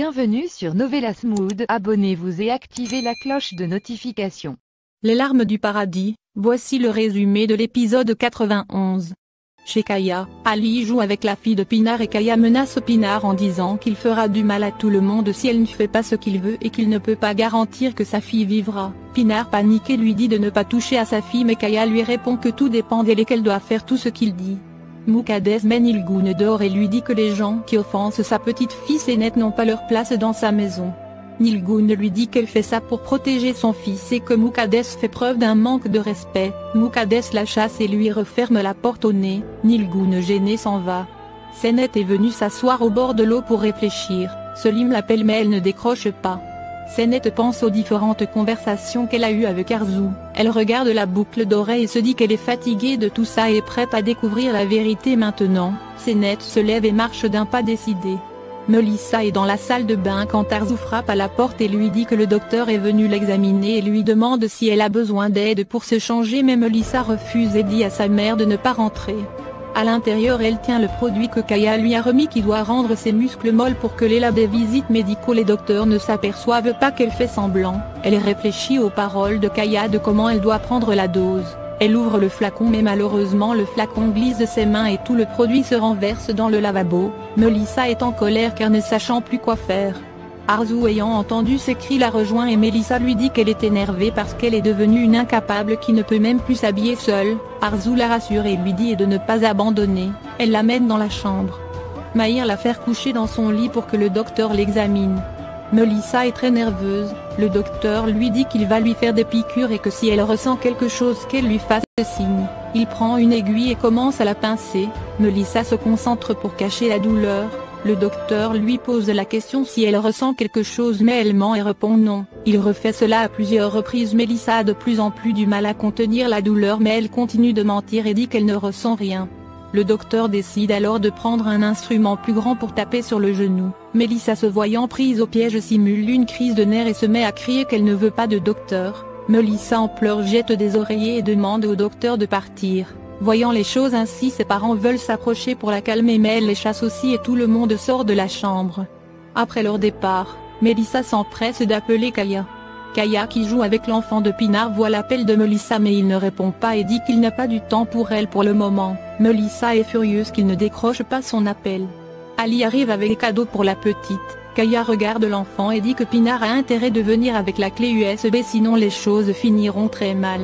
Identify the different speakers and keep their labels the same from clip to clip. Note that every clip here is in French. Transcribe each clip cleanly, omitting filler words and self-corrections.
Speaker 1: Bienvenue sur Novelas Mood, abonnez-vous et activez la cloche de notification.
Speaker 2: Les larmes du paradis, voici le résumé de l'épisode 91. Chez Kaya, Ali joue avec la fille de Pinar et Kaya menace Pinar en disant qu'il fera du mal à tout le monde si elle ne fait pas ce qu'il veut et qu'il ne peut pas garantir que sa fille vivra. Pinar panique et lui dit de ne pas toucher à sa fille mais Kaya lui répond que tout dépend d'elle et qu'elle doit faire tout ce qu'il dit. Muqaddes mène Nilgoun dehors et lui dit que les gens qui offensent sa petite fille Senet n'ont pas leur place dans sa maison. Nilgoun lui dit qu'elle fait ça pour protéger son fils et que Muqaddes fait preuve d'un manque de respect. Muqaddes la chasse et lui referme la porte au nez. Nilgoun gêné s'en va. Senet est venue s'asseoir au bord de l'eau pour réfléchir. Selim l'appelle mais elle ne décroche pas. Senet pense aux différentes conversations qu'elle a eues avec Arzu. Elle regarde la boucle d'oreille et se dit qu'elle est fatiguée de tout ça et prête à découvrir la vérité maintenant. Senet se lève et marche d'un pas décidé. Melissa est dans la salle de bain quand Arzu frappe à la porte et lui dit que le docteur est venu l'examiner et lui demande si elle a besoin d'aide pour se changer mais Melissa refuse et dit à sa mère de ne pas rentrer. À l'intérieur elle tient le produit que Kaya lui a remis qui doit rendre ses muscles molles pour que lors des visites médicaux les docteurs ne s'aperçoivent pas qu'elle fait semblant. Elle réfléchit aux paroles de Kaya de comment elle doit prendre la dose. Elle ouvre le flacon mais malheureusement le flacon glisse de ses mains et tout le produit se renverse dans le lavabo. Melissa est en colère car ne sachant plus quoi faire. Arzu ayant entendu ces cris la rejoint et Melissa lui dit qu'elle est énervée parce qu'elle est devenue une incapable qui ne peut même plus s'habiller seule. Arzu la rassure et lui dit de ne pas abandonner. Elle l'amène dans la chambre. Mahir la fait coucher dans son lit pour que le docteur l'examine. Melissa est très nerveuse, le docteur lui dit qu'il va lui faire des piqûres et que si elle ressent quelque chose qu'elle lui fasse signe. Il prend une aiguille et commence à la pincer. Melissa se concentre pour cacher la douleur. Le docteur lui pose la question si elle ressent quelque chose mais elle ment et répond non. Il refait cela à plusieurs reprises. Melissa a de plus en plus du mal à contenir la douleur mais elle continue de mentir et dit qu'elle ne ressent rien. Le docteur décide alors de prendre un instrument plus grand pour taper sur le genou. Melissa se voyant prise au piège simule une crise de nerfs et se met à crier qu'elle ne veut pas de docteur. Melissa en pleurs jette des oreillers et demande au docteur de partir. Voyant les choses ainsi ses parents veulent s'approcher pour la calmer mais elle les chasse aussi et tout le monde sort de la chambre. Après leur départ, Melissa s'empresse d'appeler Kaya. Kaya qui joue avec l'enfant de Pinar voit l'appel de Melissa mais il ne répond pas et dit qu'il n'a pas du temps pour elle pour le moment. Melissa est furieuse qu'il ne décroche pas son appel. Ali arrive avec des cadeaux pour la petite. Kaya regarde l'enfant et dit que Pinar a intérêt de venir avec la clé USB sinon les choses finiront très mal.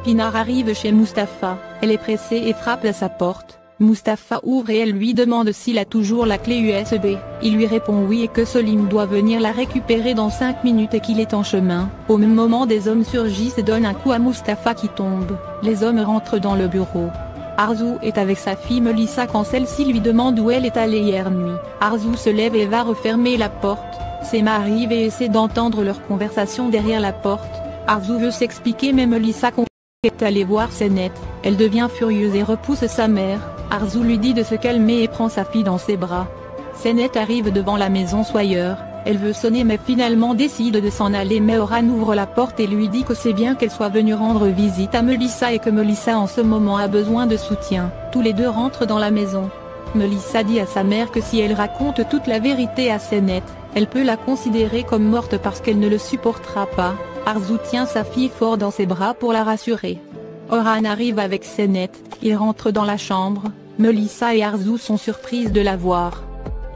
Speaker 2: Pinar arrive chez Mustapha, elle est pressée et frappe à sa porte. Mustapha ouvre et elle lui demande s'il a toujours la clé USB. Il lui répond oui et que Selim doit venir la récupérer dans 5 minutes et qu'il est en chemin. Au même moment des hommes surgissent et donnent un coup à Mustapha qui tombe. Les hommes rentrent dans le bureau. Arzu est avec sa fille Melissa quand celle-ci lui demande où elle est allée hier nuit. Arzu se lève et va refermer la porte. Sema arrive et essaie d'entendre leur conversation derrière la porte. Arzu veut s'expliquer mais Melissa est allée voir Senet. Elle devient furieuse et repousse sa mère. Arzu lui dit de se calmer et prend sa fille dans ses bras. Senet arrive devant la maison Sawyer. Elle veut sonner mais finalement décide de s'en aller mais Oran ouvre la porte et lui dit que c'est bien qu'elle soit venue rendre visite à Melissa et que Melissa en ce moment a besoin de soutien. Tous les deux rentrent dans la maison. Melissa dit à sa mère que si elle raconte toute la vérité à Senet, elle peut la considérer comme morte parce qu'elle ne le supportera pas. Arzu tient sa fille fort dans ses bras pour la rassurer. Oran arrive avec Senet, ils rentrent dans la chambre. Melissa et Arzu sont surprises de la voir.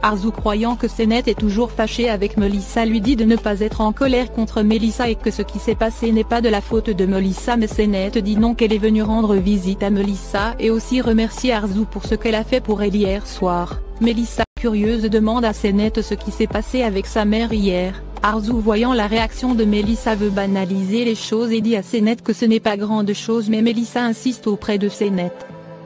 Speaker 2: Arzu croyant que Senet est toujours fâché avec Melissa lui dit de ne pas être en colère contre Melissa et que ce qui s'est passé n'est pas de la faute de Melissa mais Senet dit non qu'elle est venue rendre visite à Melissa et aussi remercier Arzu pour ce qu'elle a fait pour elle hier soir. Melissa curieuse demande à Senet ce qui s'est passé avec sa mère hier. Arzu voyant la réaction de Melissa veut banaliser les choses et dit à Senet que ce n'est pas grande chose mais Melissa insiste auprès de Senet.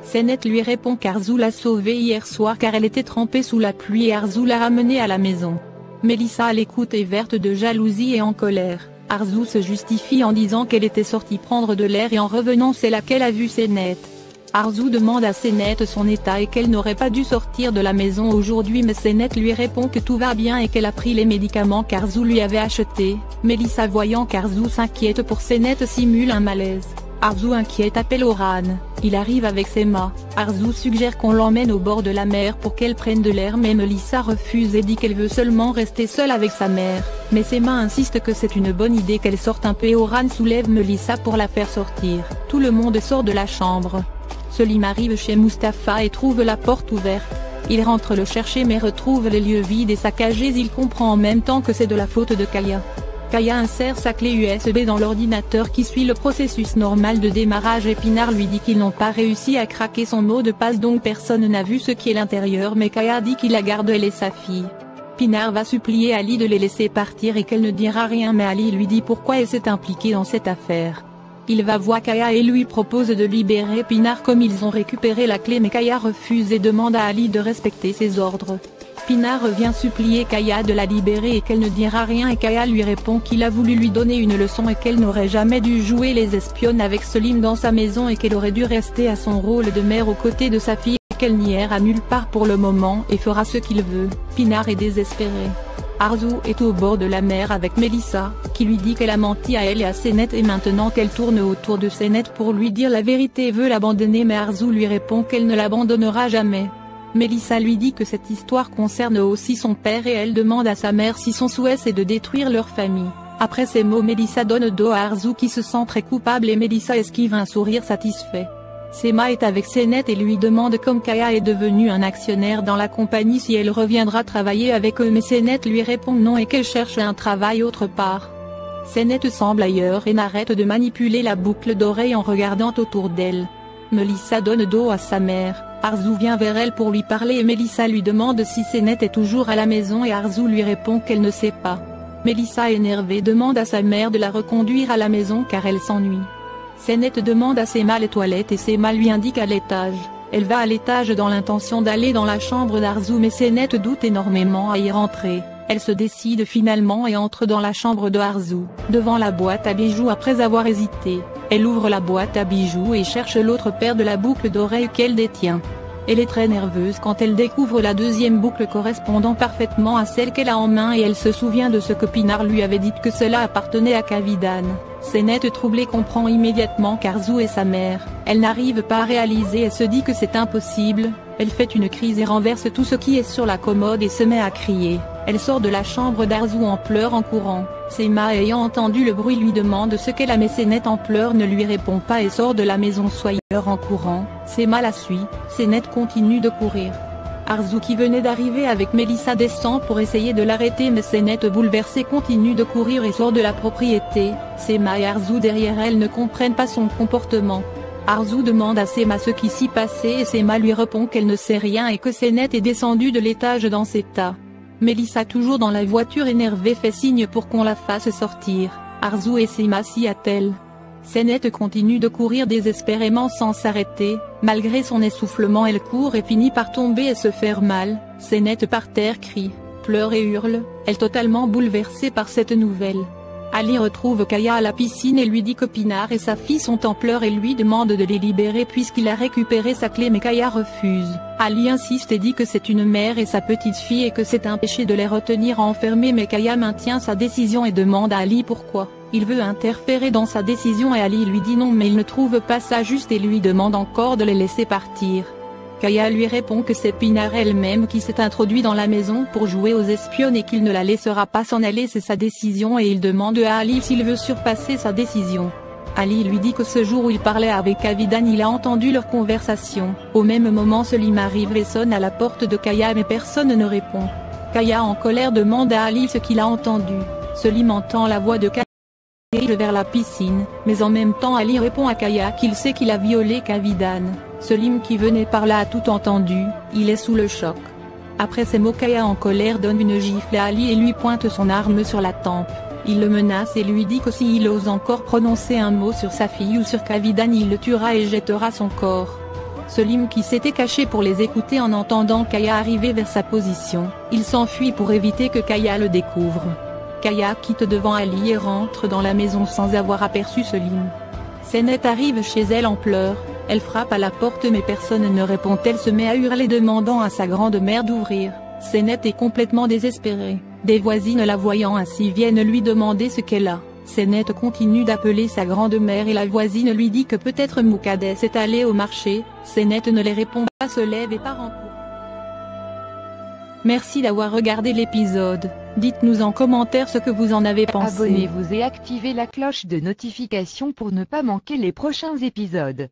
Speaker 2: Senet lui répond qu'Arzu l'a sauvée hier soir car elle était trempée sous la pluie et Arzu l'a ramenée à la maison. Melissa à l'écoute est verte de jalousie et en colère. Arzu se justifie en disant qu'elle était sortie prendre de l'air et en revenant c'est là qu'elle a vu Senet. Arzu demande à Senet son état et qu'elle n'aurait pas dû sortir de la maison aujourd'hui mais Senet lui répond que tout va bien et qu'elle a pris les médicaments qu'Arzu lui avait achetés. Melissa voyant qu'Arzu s'inquiète pour Senet simule un malaise. Arzu inquiète appelle Oran, il arrive avec Sema. Arzu suggère qu'on l'emmène au bord de la mer pour qu'elle prenne de l'air, mais Melissa refuse et dit qu'elle veut seulement rester seule avec sa mère, mais Sema insiste que c'est une bonne idée qu'elle sorte un peu et Oran soulève Melissa pour la faire sortir. Tout le monde sort de la chambre. Selim arrive chez Mustapha et trouve la porte ouverte. Il rentre le chercher mais retrouve les lieux vides et saccagés. Il comprend en même temps que c'est de la faute de Kaya. Kaya insère sa clé USB dans l'ordinateur qui suit le processus normal de démarrage et Pinar lui dit qu'ils n'ont pas réussi à craquer son mot de passe, donc personne n'a vu ce qui est l'intérieur, mais Kaya dit qu'il la garde elle et sa fille. Pinar va supplier Ali de les laisser partir et qu'elle ne dira rien, mais Ali lui dit pourquoi elle s'est impliquée dans cette affaire. Il va voir Kaya et lui propose de libérer Pinar comme ils ont récupéré la clé, mais Kaya refuse et demande à Ali de respecter ses ordres. Pinar revient supplier Kaya de la libérer et qu'elle ne dira rien, et Kaya lui répond qu'il a voulu lui donner une leçon et qu'elle n'aurait jamais dû jouer les espionnes avec Selim dans sa maison et qu'elle aurait dû rester à son rôle de mère aux côtés de sa fille, et qu'elle n'ira nulle part pour le moment et fera ce qu'il veut. Pinar est désespéré. Arzu est au bord de la mer avec Melissa, qui lui dit qu'elle a menti à elle et à Senet et maintenant qu'elle tourne autour de Senet pour lui dire la vérité et veut l'abandonner, mais Arzu lui répond qu'elle ne l'abandonnera jamais. Melissa lui dit que cette histoire concerne aussi son père et elle demande à sa mère si son souhait c'est de détruire leur famille. Après ces mots, Melissa donne dos à Arzu qui se sent très coupable et Melissa esquive un sourire satisfait. Sema est avec Senet et lui demande comme Kaya est devenue un actionnaire dans la compagnie si elle reviendra travailler avec eux, mais Senet lui répond non et qu'elle cherche un travail autre part. Senet semble ailleurs et n'arrête de manipuler la boucle d'oreille en regardant autour d'elle. Melissa donne dos à sa mère. Arzu vient vers elle pour lui parler et Melissa lui demande si Senet est toujours à la maison et Arzu lui répond qu'elle ne sait pas. Melissa énervée demande à sa mère de la reconduire à la maison car elle s'ennuie. Senet demande à Sema les toilettes et Sema lui indique à l'étage. Elle va à l'étage dans l'intention d'aller dans la chambre d'Arzu, mais Senet doute énormément à y rentrer. Elle se décide finalement et entre dans la chambre de Arzu, devant la boîte à bijoux après avoir hésité. Elle ouvre la boîte à bijoux et cherche l'autre paire de la boucle d'oreille qu'elle détient. Elle est très nerveuse quand elle découvre la deuxième boucle correspondant parfaitement à celle qu'elle a en main et elle se souvient de ce que Pinar lui avait dit que cela appartenait à Kavidan. Senet troublée comprend immédiatement qu'Arzu est sa mère. Elle n'arrive pas à réaliser et se dit que c'est impossible. Elle fait une crise et renverse tout ce qui est sur la commode et se met à crier. Elle sort de la chambre d'Arzu en pleurs en courant. Sema ayant entendu le bruit lui demande ce qu'elle a, mais Senet en pleurs ne lui répond pas et sort de la maison soyeure en courant. Sema la suit. Senet continue de courir. Arzu qui venait d'arriver avec Melissa descend pour essayer de l'arrêter, mais Senet bouleversée continue de courir et sort de la propriété. Sema et Arzu derrière elle ne comprennent pas son comportement. Arzu demande à Sema ce qui s'y passait et Sema lui répond qu'elle ne sait rien et que Senet est descendue de l'étage dans cet état. Melissa toujours dans la voiture énervée fait signe pour qu'on la fasse sortir. Arzu et Sema s'y attellent. Senet continue de courir désespérément sans s'arrêter. Malgré son essoufflement elle court et finit par tomber et se faire mal. Senet par terre crie, pleure et hurle, elle totalement bouleversée par cette nouvelle. Ali retrouve Kaya à la piscine et lui dit que Pinar et sa fille sont en pleurs et lui demande de les libérer puisqu'il a récupéré sa clé, mais Kaya refuse. Ali insiste et dit que c'est une mère et sa petite fille et que c'est un péché de les retenir enfermés, mais Kaya maintient sa décision et demande à Ali pourquoi. Il veut interférer dans sa décision et Ali lui dit non, mais il ne trouve pas ça juste et lui demande encore de les laisser partir. Kaya lui répond que c'est Pinar elle-même qui s'est introduite dans la maison pour jouer aux espionnes et qu'il ne la laissera pas s'en aller, c'est sa décision, et il demande à Ali s'il veut surpasser sa décision. Ali lui dit que ce jour où il parlait avec Kavidan il a entendu leur conversation. Au même moment Selim arrive et sonne à la porte de Kaya mais personne ne répond. Kaya en colère demande à Ali ce qu'il a entendu. Selim entend la voix de Kaya et il vers la piscine, mais en même temps Ali répond à Kaya qu'il sait qu'il a violé Kavidan. Selim qui venait par là a tout entendu, il est sous le choc. Après ces mots Kaya en colère donne une gifle à Ali et lui pointe son arme sur la tempe. Il le menace et lui dit que s'il ose encore prononcer un mot sur sa fille ou sur Kavidan il le tuera et jettera son corps. Selim qui s'était caché pour les écouter en entendant Kaya arriver vers sa position, il s'enfuit pour éviter que Kaya le découvre. Kaya quitte devant Ali et rentre dans la maison sans avoir aperçu Selim. Senet arrive chez elle en pleurs, elle frappe à la porte mais personne ne répond, elle se met à hurler demandant à sa grand-mère d'ouvrir. Senet est complètement désespérée, des voisines la voyant ainsi viennent lui demander ce qu'elle a. Sénet continue d'appeler sa grand-mère et la voisine lui dit que peut-être Moukades est allé au marché. Sénet ne les répond pas, se lève et part en courant. Merci d'avoir regardé l'épisode. Dites-nous en commentaire ce que vous en avez pensé.
Speaker 1: Abonnez-vous et activez la cloche de notification pour ne pas manquer les prochains épisodes.